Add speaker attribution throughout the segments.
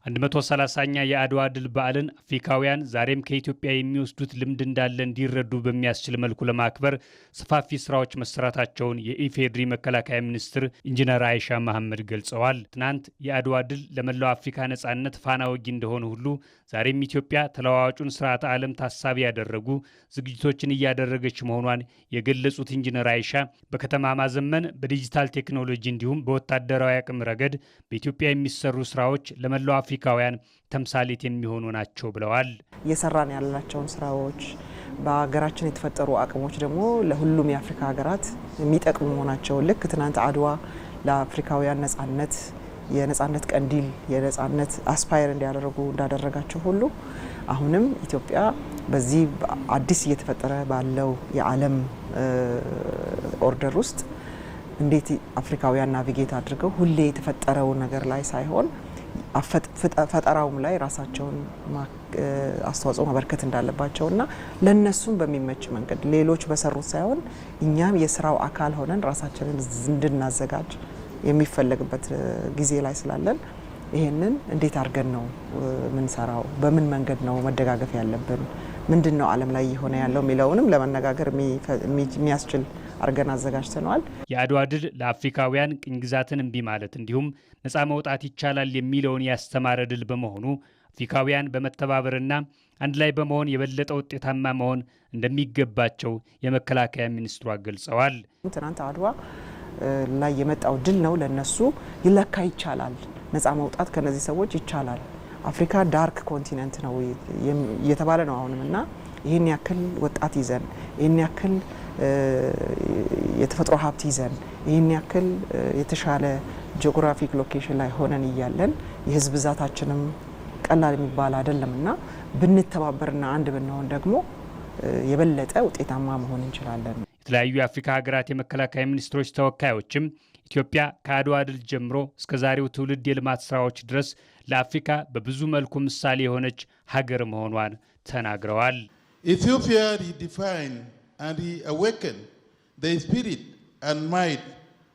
Speaker 1: 130ኛ የአድዋ ድል በዓልን አፍሪካውያን ዛሬም ከኢትዮጵያ የሚወስዱት ልምድ እንዳለ እንዲረዱ በሚያስችል መልኩ ለማክበር ሰፋፊ ስራዎች መሰራታቸውን የኢፌዴሪ መከላከያ ሚኒስትር ኢንጂነር አይሻ መሐመድ ገልጸዋል። ትናንት የአድዋ ድል ለመላው አፍሪካ ነጻነት ፋና ወጊ እንደሆነ ሁሉ ዛሬም ኢትዮጵያ ተለዋዋጩን ስርዓተ ዓለም ታሳቢ ያደረጉ ዝግጅቶችን እያደረገች መሆኗን የገለጹት ኢንጂነር አይሻ በከተማ ማዘመን፣ በዲጂታል ቴክኖሎጂ እንዲሁም በወታደራዊ አቅም ረገድ በኢትዮጵያ የሚሰሩ ስራዎች ለመላው አፍሪካውያን ተምሳሌት የሚሆኑ ናቸው ብለዋል።
Speaker 2: እየሰራን ያላቸውን ስራዎች በሀገራችን የተፈጠሩ አቅሞች ደግሞ ለሁሉም የአፍሪካ ሀገራት የሚጠቅሙ መሆናቸው ልክ ትናንት አድዋ ለአፍሪካውያን ነጻነት የነጻነት ቀንዲል የነጻነት አስፓየር እንዲያደርጉ እንዳደረጋቸው ሁሉ አሁንም ኢትዮጵያ በዚህ አዲስ እየተፈጠረ ባለው የዓለም ኦርደር ውስጥ እንዴት አፍሪካውያን ናቪጌት አድርገው ሁሌ የተፈጠረው ነገር ላይ ሳይሆን ፈጠራውም ላይ ራሳቸውን አስተዋጽኦ ማበርከት እንዳለባቸውና ለነሱም በሚመች መንገድ ሌሎች በሰሩት ሳይሆን እኛም የስራው አካል ሆነን ራሳችንን እንድናዘጋጅ የሚፈለግበት ጊዜ ላይ ስላለን ይሄንን እንዴት አድርገን ነው ምንሰራው፣ በምን መንገድ ነው መደጋገፍ ያለብን፣ ምንድነው ዓለም ላይ የሆነ ያለው የሚለውንም ለመነጋገር የሚያስችል አርገን አዘጋጅተናል።
Speaker 1: የአድዋ ድል ለአፍሪካውያን ቅኝ ግዛትን እምቢ ማለት እንዲሁም ነፃ መውጣት ይቻላል የሚለውን ያስተማረ ድል በመሆኑ አፍሪካውያን በመተባበርና አንድ ላይ በመሆን የበለጠ ውጤታማ መሆን እንደሚገባቸው የመከላከያ ሚኒስትሯ ገልጸዋል።
Speaker 2: ትናንት አድዋ ላይ የመጣው ድል ነው ለነሱ ይለካ ይቻላል፣ ነፃ መውጣት ከነዚህ ሰዎች ይቻላል። አፍሪካ ዳርክ ኮንቲኔንት ነው እየተባለ ነው አሁንም እና ይህን ያክል ወጣት ይዘን ይህን ያክል የተፈጥሮ ሀብት ይዘን ይህን ያክል የተሻለ ጂኦግራፊክ ሎኬሽን ላይ ሆነን እያለን የህዝብ ብዛታችንም ቀላል የሚባል አይደለም እና ብንተባበርና አንድ ብንሆን ደግሞ የበለጠ ውጤታማ መሆን እንችላለን።
Speaker 1: የተለያዩ የአፍሪካ ሀገራት የመከላከያ ሚኒስትሮች ተወካዮችም ኢትዮጵያ ከአድዋ ድል ጀምሮ እስከ ዛሬው ትውልድ የልማት ስራዎች ድረስ ለአፍሪካ በብዙ መልኩ ምሳሌ የሆነች ሀገር መሆኗን ተናግረዋል።
Speaker 3: ኢትዮጵያ redefined and reawakened the spirit and might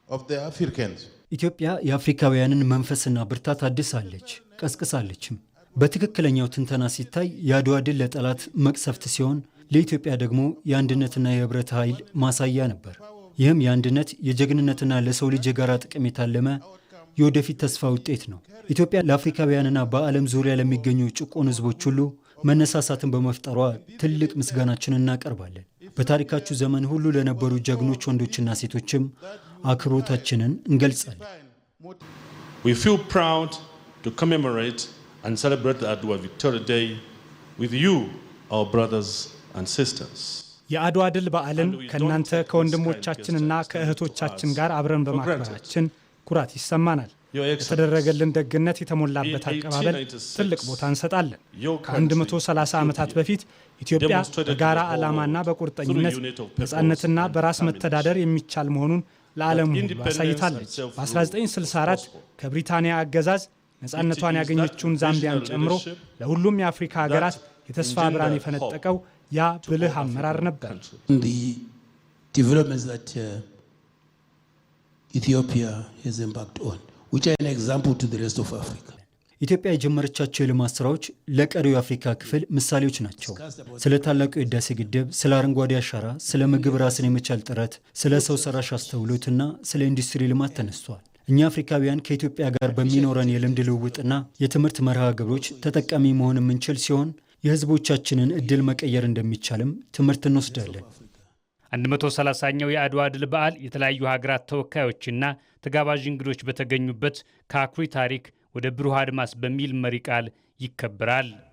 Speaker 3: of the Africans.
Speaker 4: ኢትዮጵያ የአፍሪካውያንን መንፈስና ብርታት አድሳለች፣ ቀስቅሳለችም። በትክክለኛው ትንተና ሲታይ የአድዋ ድል ለጠላት መቅሰፍት ሲሆን ለኢትዮጵያ ደግሞ የአንድነትና የህብረት ኃይል ማሳያ ነበር። ይህም የአንድነት የጀግንነትና ለሰው ልጅ የጋራ ጥቅም የታለመ የወደፊት ተስፋ ውጤት ነው። ኢትዮጵያ ለአፍሪካውያንና በዓለም ዙሪያ ለሚገኙ ጭቁን ህዝቦች ሁሉ መነሳሳትን በመፍጠሯ ትልቅ ምስጋናችን እናቀርባለን። በታሪካችሁ ዘመን ሁሉ ለነበሩ ጀግኖች ወንዶችና ሴቶችም አክብሮታችንን እንገልጻለን።
Speaker 5: We feel proud to commemorate and celebrate the Adwa Victory Day with you, our brothers and sisters.
Speaker 6: የአድዋ ድል በዓልን ከእናንተ ከወንድሞቻችንና ከእህቶቻችን ጋር አብረን በማክበራችን ኩራት ይሰማናል። የተደረገልን ደግነት የተሞላበት አቀባበል ትልቅ ቦታ እንሰጣለን። ከ130 ዓመታት በፊት ኢትዮጵያ በጋራ ዓላማና በቁርጠኝነት ነጻነትና በራስ መተዳደር የሚቻል መሆኑን ለዓለም ሁሉ አሳይታለች። በ1964 ከብሪታንያ አገዛዝ ነጻነቷን ያገኘችውን ዛምቢያን ጨምሮ ለሁሉም የአፍሪካ ሀገራት የተስፋ ብርሃን የፈነጠቀው ያ ብልህ አመራር ነበር።
Speaker 4: ኢትዮጵያ የጀመረቻቸው የልማት ስራዎች ለቀሪው የአፍሪካ ክፍል ምሳሌዎች ናቸው። ስለ ታላቁ የህዳሴ ግድብ፣ ስለ አረንጓዴ አሻራ፣ ስለ ምግብ ራስን የመቻል ጥረት፣ ስለ ሰው ሰራሽ አስተውሎትና ስለ ኢንዱስትሪ ልማት ተነስቷል። እኛ አፍሪካውያን ከኢትዮጵያ ጋር በሚኖረን የልምድ ልውውጥና የትምህርት መርሃ ግብሮች ተጠቃሚ መሆን የምንችል ሲሆን የህዝቦቻችንን እድል መቀየር እንደሚቻልም ትምህርት እንወስዳለን።
Speaker 1: 130ኛው የአድዋ ድል በዓል የተለያዩ ሀገራት ተወካዮችና ተጋባዥ እንግዶች በተገኙበት ከአኩሪ ታሪክ ወደ ብሩህ አድማስ በሚል መሪ ቃል ይከበራል።